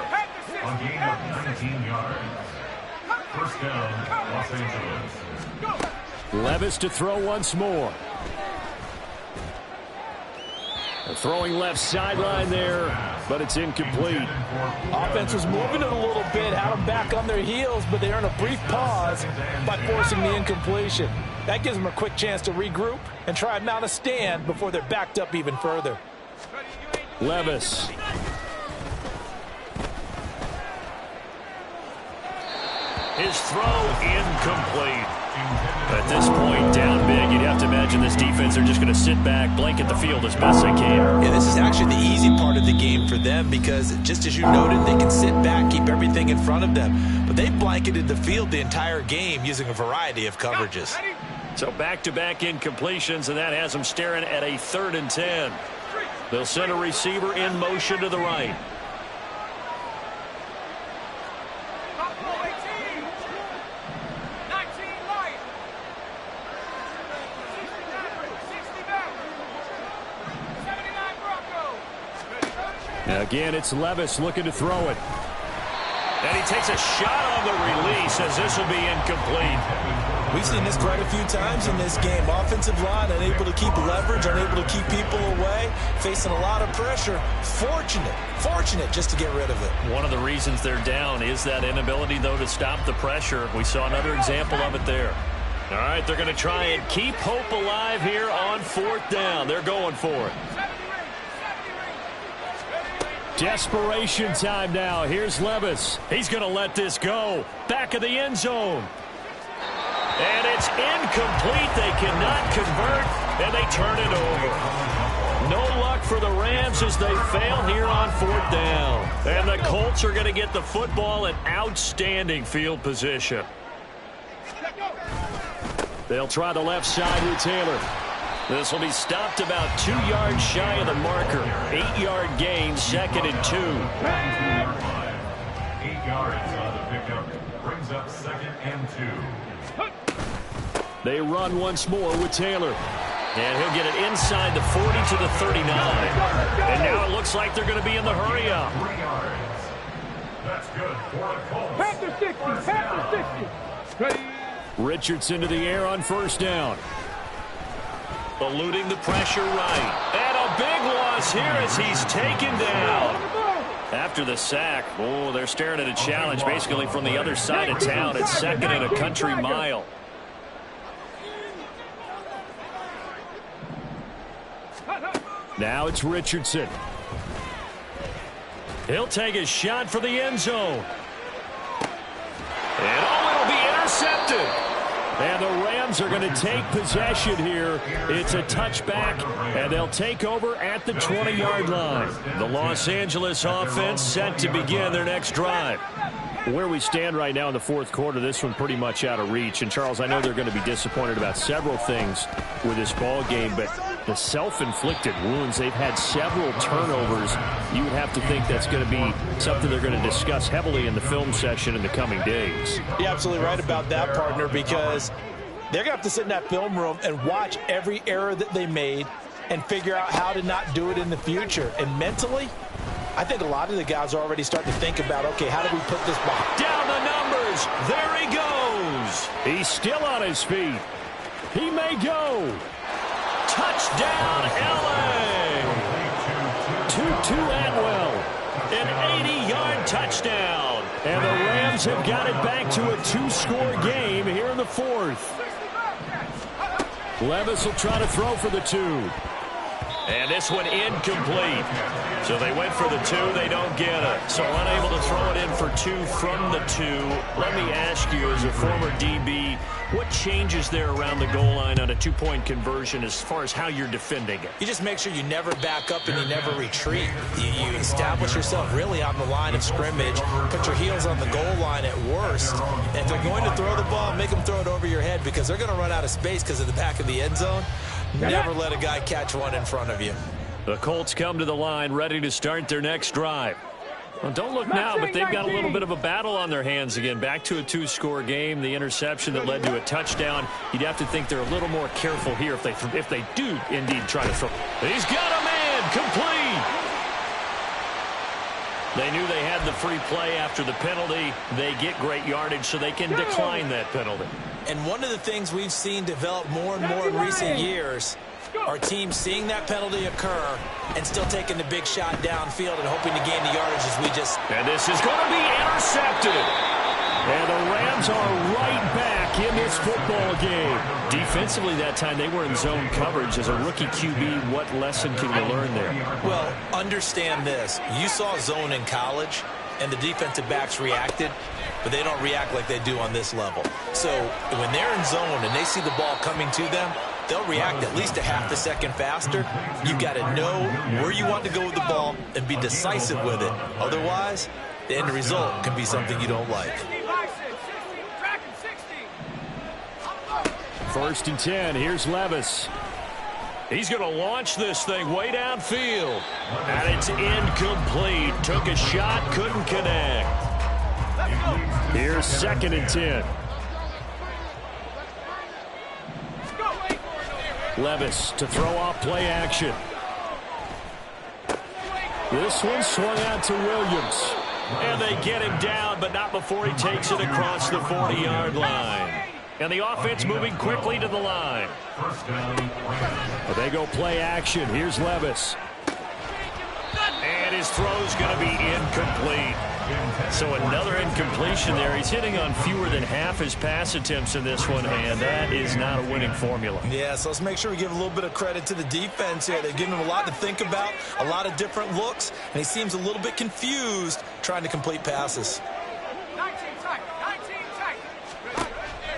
On gain of 19 yards. First down, Los Angeles. Levis to throw once more. A throwing left sideline there, but it's incomplete. Offense was moving it a little bit, had them back on their heels, but they earn a brief pause by forcing the incompletion. That gives them a quick chance to regroup and try and mount a stand before they're backed up even further. Levis. His throw incomplete. At this point, down big, you'd have to imagine this defense, they're just going to sit back, blanket the field as best they can. Yeah, this is actually the easy part of the game for them because, just as you noted, they can sit back, keep everything in front of them. But they blanketed the field the entire game using a variety of coverages. So back-to-back incompletions, and that has them staring at a 3rd and 10. They'll send a receiver in motion to the right. Again, it's Levis looking to throw it. And he takes a shot on the release as this will be incomplete. We've seen this quite a few times in this game. Offensive line unable to keep leverage, unable to keep people away, facing a lot of pressure. Fortunate just to get rid of it. One of the reasons they're down is that inability, though, to stop the pressure. We saw another example of it there. All right, they're going to try and keep hope alive here on 4th down. They're going for it. Desperation time now. Here's Levis. He's going to let this go. Back of the end zone. And it's incomplete. They cannot convert, and they turn it over. No luck for the Rams as they fail here on 4th down. And the Colts are going to get the football in outstanding field position. They'll try the left side with Taylor. This will be stopped about 2 yards shy of the marker. 8-yard gain, 2nd and 2. 8 yards on the pickup. Brings up 2nd and 2. They run once more with Taylor. And he'll get it inside the 40 to the 39. And now it looks like they're going to be in the hurry up. 3 yards. That's good for the Colts. Panther 60, Panther 60. Ready. Richardson to the air on 1st down. Eluding the pressure right. And a big loss here as he's taken down. After the sack, oh, they're staring at a challenge basically from the other side of town. It's 2nd and a country mile. Now it's Richardson. He'll take a shot for the end zone. And it'll be intercepted. And the Rams are going to take possession here. It's a touchback, and they'll take over at the 20-yard line. The Los Angeles offense set to begin their next drive. Where we stand right now in the 4th quarter, this one pretty much out of reach. And, Charles, I know they're going to be disappointed about several things with this ball game, but the self-inflicted wounds, they've had several turnovers. You would have to think that's going to be something they're going to discuss heavily in the film session in the coming days. You're absolutely right about that, partner, because they're going to have to sit in that film room and watch every error that they made and figure out how to not do it in the future. And mentally, I think a lot of the guys are already starting to think about, okay, how do we put this behind? Down the numbers. There he goes. He's still on his feet. He may go. Touchdown, L.A. Tutu Atwell. An 80-yard touchdown. And the Rams have got it back to a 2-score game here in the fourth. Levis will try to throw for the 2. And this one incomplete. So they went for the 2. They don't get it. So unable to throw it in for 2 from the 2. Let me ask you, as a former DB, what changes there around the goal line on a 2-point conversion as far as how you're defending it? You just make sure you never back up and you never retreat. You establish yourself really on the line of scrimmage. Put your heels on the goal line at worst. And if they're going to throw the ball, make them throw it over your head because they're going to run out of space because of the back of the end zone. Never let a guy catch one in front of you. The Colts come to the line ready to start their next drive. Well, don't look now, but they've got a little bit of a battle on their hands again. Back to a 2-score game. The interception that led to a touchdown. You'd have to think they're a little more careful here if they do indeed try to throw. He's got a man complete. They knew they had the free play after the penalty. They get great yardage, so they can decline that penalty. And one of the things we've seen develop more and more in recent years are teams seeing that penalty occur and still taking the big shot downfield and hoping to gain the yardage as we just... And this is going to be intercepted. And the Rams are right back in this football game. Defensively that time, they were in zone coverage. As a rookie QB, what lesson can you learn there? Well, understand this. You saw zone in college, and the defensive backs reacted, but they don't react like they do on this level. So when they're in zone and they see the ball coming to them, they'll react at least a half a second faster. You've got to know where you want to go with the ball and be decisive with it. Otherwise, the end result can be something you don't like. 1st and 10. Here's Levis. He's going to launch this thing way downfield. And it's incomplete. Took a shot, couldn't connect. Here's 2nd and 10. Levis to throw off play action. This one swung out to Williams. And they get him down, but not before he takes it across the 40-yard line. And the offense moving quickly to the line. But they go play action. Here's Levis. And his throw's going to be incomplete. So another incompletion there. He's hitting on fewer than half his pass attempts in this one, and that is not a winning formula. Yeah, so let's make sure we give a little bit of credit to the defense here. They've given him a lot to think about, a lot of different looks, and he seems a little bit confused trying to complete passes.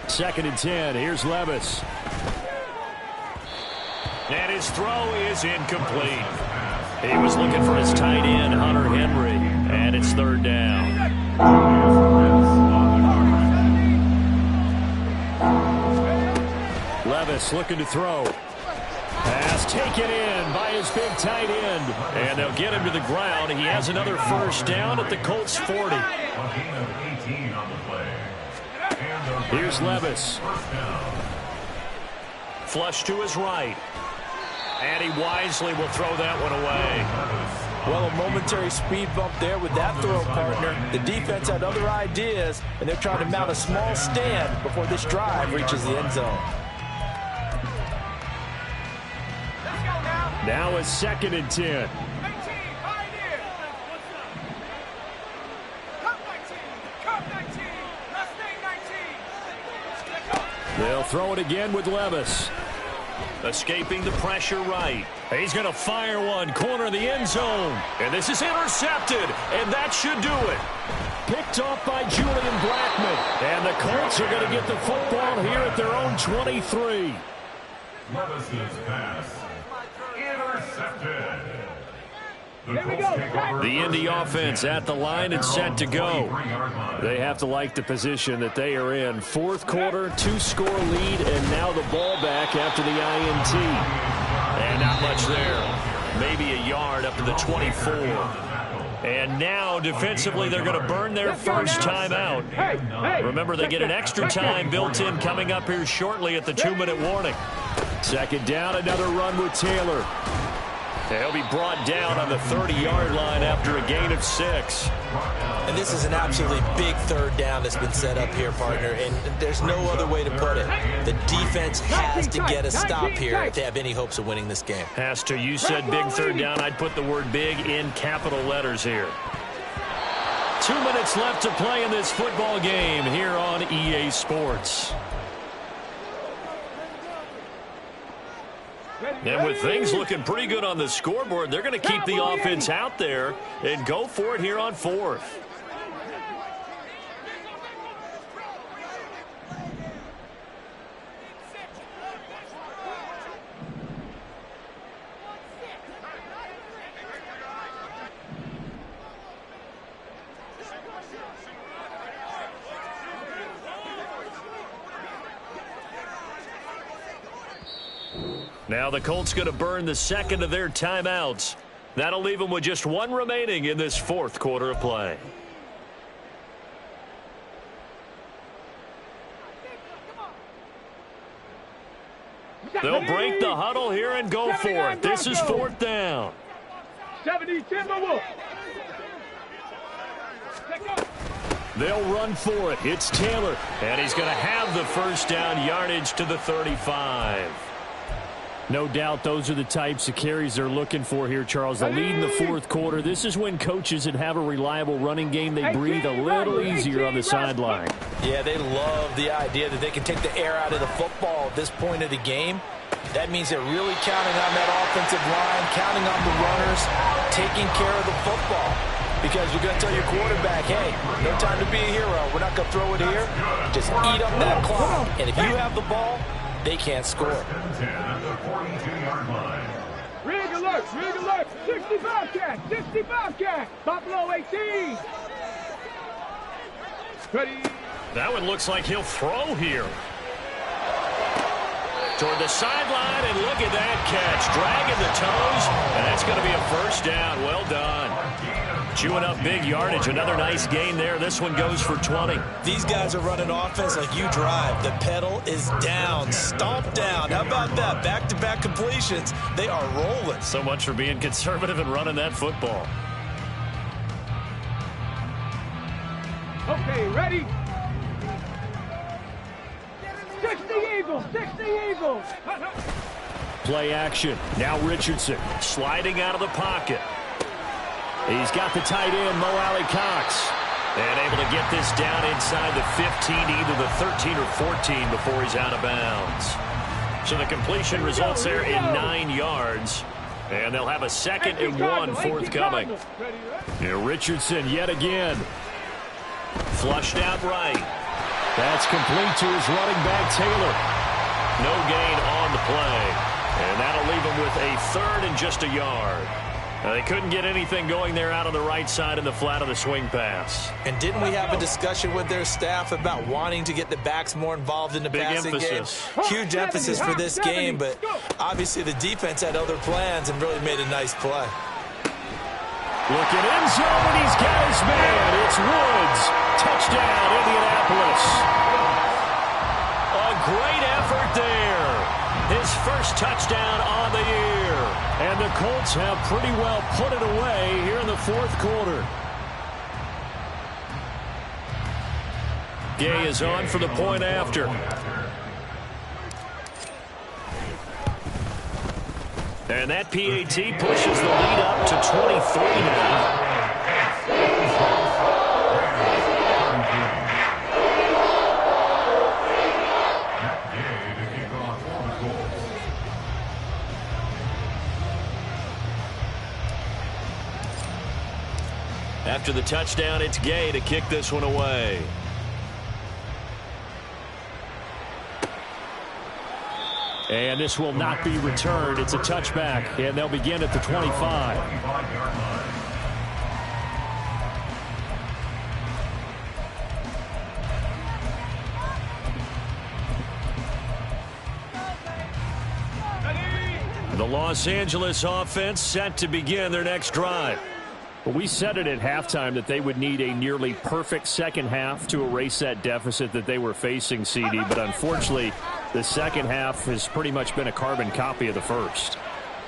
2nd and 10. Here's Levis. And his throw is incomplete. He was looking for his tight end, Hunter Henry, and it's 3rd down. Levis looking to throw. Pass taken in by his big tight end. And they'll get him to the ground. He has another 1st down at the Colts 40. Here's Levis. Flush to his right. And he wisely will throw that one away. Well, a momentary speed bump there with that throw, partner. The defense had other ideas, and they're trying to mount a small stand before this drive reaches the end zone. Now a 2nd and 10. They'll throw it again with Levis. Escaping the pressure right. He's going to fire one. Corner of the end zone. And this is intercepted. And that should do it. Picked off by Julian Blackmon. And the Colts are going to get the football here at their own 23. Levis's pass intercepted. The Indy offense at the line and set to go. They have to like the position that they are in. 4th quarter, 2-score lead, and now the ball back after the INT. And not much there. Maybe a yard up to the 24. And now, defensively, they're going to burn their first time out. Remember, they get an extra time built in coming up here shortly at the 2-minute warning. 2nd down, another run with Taylor. He'll be brought down on the 30-yard line after a gain of 6. And this is an absolutely big 3rd down that's been set up here, partner, and there's no other way to put it. The defense has to get a stop here if they have any hopes of winning this game. Has to. You said big 3rd down. I'd put the word big in capital letters here. 2 minutes left to play in this football game here on EA Sports. And with things looking pretty good on the scoreboard, they're going to keep the offense out there and go for it here on 4th. Now the Colts going to burn the second of their timeouts. That'll leave them with just one remaining in this 4th quarter of play. They'll break the huddle here and go for it. This is 4th down. 70 Timberwolves. They'll run for it. It's Taylor, and he's going to have the first down, yardage to the 35. No doubt those are the types of carries they're looking for here, Charles. The lead in the 4th quarter. This is when coaches that have a reliable running game, they breathe a little easier on the sideline. Yeah, they love the idea that they can take the air out of the football at this point of the game. That means they're really counting on that offensive line, counting on the runners, taking care of the football. Because you're going to tell your quarterback, hey, no time to be a hero. We're not going to throw it here. Just eat up that clock. And if you have the ball, they can't score. Rig alert, 60 Bobcat, Buffalo 18. Ready. That one looks like he'll throw here. Toward the sideline, and look at that catch. Dragging the toes, and that's going to be a first down. Well done. Chewing up big yardage. Another nice gain there. This one goes for 20. These guys are running offense like you drive. The pedal is down, stomp down. How about that? Back-to-back completions. They are rolling. So much for being conservative and running that football. Okay, ready? 60 Eagles. Play action. Now Richardson sliding out of the pocket. He's got the tight end, Mo Alley-Cox. And able to get this down inside the 15 to either the 13 or 14 before he's out of bounds. So the completion results there in 9 yards. And they'll have a 2nd and 1 forthcoming. Here Richardson yet again. Flushed out right. That's complete to his running back, Taylor. No gain on the play. And that'll leave him with a 3rd and just a yard. They couldn't get anything going there out on the right side in the flat of the swing pass. And didn't we have a discussion with their staff about wanting to get the backs more involved in the passing game? Huge emphasis for this game, but obviously the defense had other plans and really made a nice play. Looking end zone, and he's got his man. It's Woods. Touchdown, Indianapolis. A great effort there. His first touchdown on the year. And the Colts have pretty well put it away here in the 4th quarter. Gay is on for the point after. And that PAT pushes the lead up to 23 now. After the touchdown, it's Gay to kick this one away. And this will not be returned. It's a touchback, and they'll begin at the 25. The Los Angeles offense set to begin their next drive. Well, we said it at halftime that they would need a nearly perfect second half to erase that deficit that they were facing, CD. But unfortunately, the second half has pretty much been a carbon copy of the first.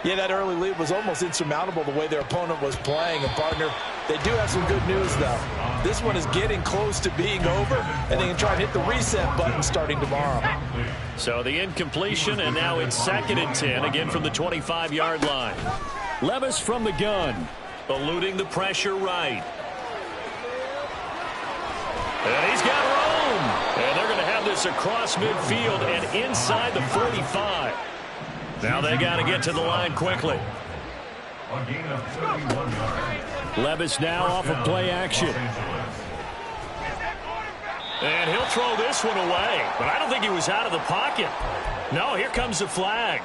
Yeah, that early lead was almost insurmountable the way their opponent was playing. And, partner, they do have some good news, though. This one is getting close to being over, and they can try and hit the reset button starting tomorrow. So the incompletion, and now it's 2nd and 10, again from the 25-yard line. Levis from the gun. Eluding the pressure right. And he's got room. And they're going to have this across midfield and inside the 45. Now they got to get to the line quickly. A gain of 31 yards. Levis now off of play action. And he'll throw this one away. But I don't think he was out of the pocket. No, here comes the flag.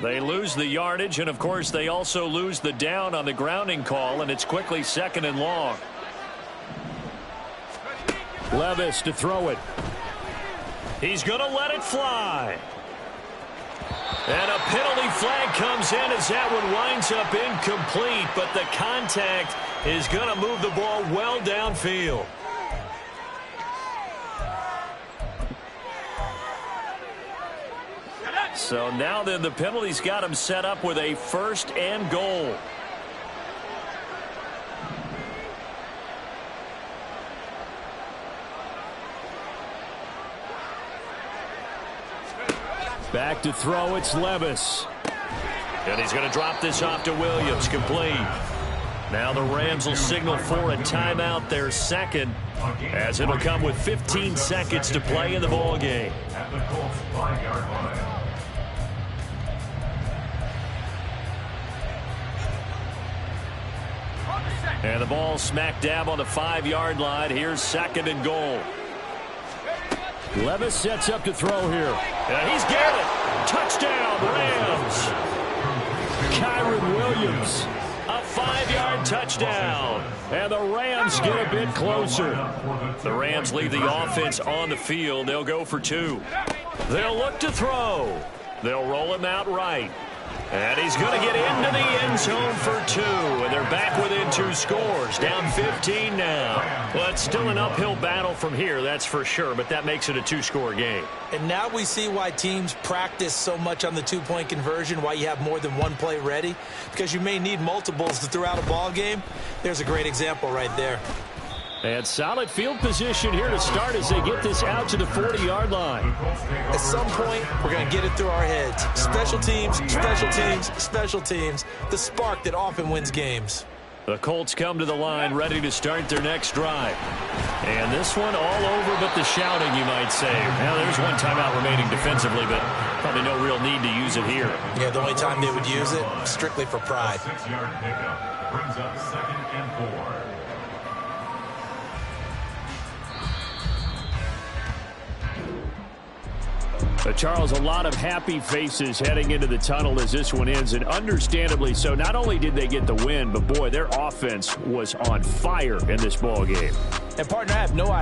They lose the yardage, and, of course, they also lose the down on the grounding call, and it's quickly 2nd and long. Levis to throw it. He's going to let it fly. And a penalty flag comes in as that one winds up incomplete, but the contact is going to move the ball well downfield. So now then the penalty's got him set up with a 1st and goal. Back to throw, it's Levis. And he's going to drop this off to Williams, complete. Now the Rams will signal for a timeout, their 2nd, as it'll come with 15 seconds to play in the ball game. At the Colts 5-yard line. And the ball smack dab on the 5-yard line. Here's 2nd and goal. Levis sets up to throw here. And he's got it. Touchdown, Rams. Kyren Williams. A 5-yard touchdown. And the Rams get a bit closer. The Rams leave the offense on the field. They'll go for 2. They'll look to throw. They'll roll him out right. And he's going to get into the end zone for 2. And they're back within 2 scores. Down 15 now. Well, it's still an uphill battle from here, that's for sure. But that makes it a 2-score game. And now we see why teams practice so much on the 2-point conversion, why you have more than one play ready. Because you may need multiples to throw out a ball game. There's a great example right there. And solid field position here to start as they get this out to the 40-yard line. At some point, we're going to get it through our heads. Special teams, special teams, special teams. The spark that often wins games. The Colts come to the line ready to start their next drive. And this one all over but the shouting, you might say. Now, there's one timeout remaining defensively, but probably no real need to use it here. Yeah, the only time they would use it, strictly for pride. 6-yard pickup brings up 2nd and 4. Charles, a lot of happy faces heading into the tunnel as this one ends, and understandably so. Not only did they get the win, but, boy, their offense was on fire in this ball game. And, partner, I have no idea.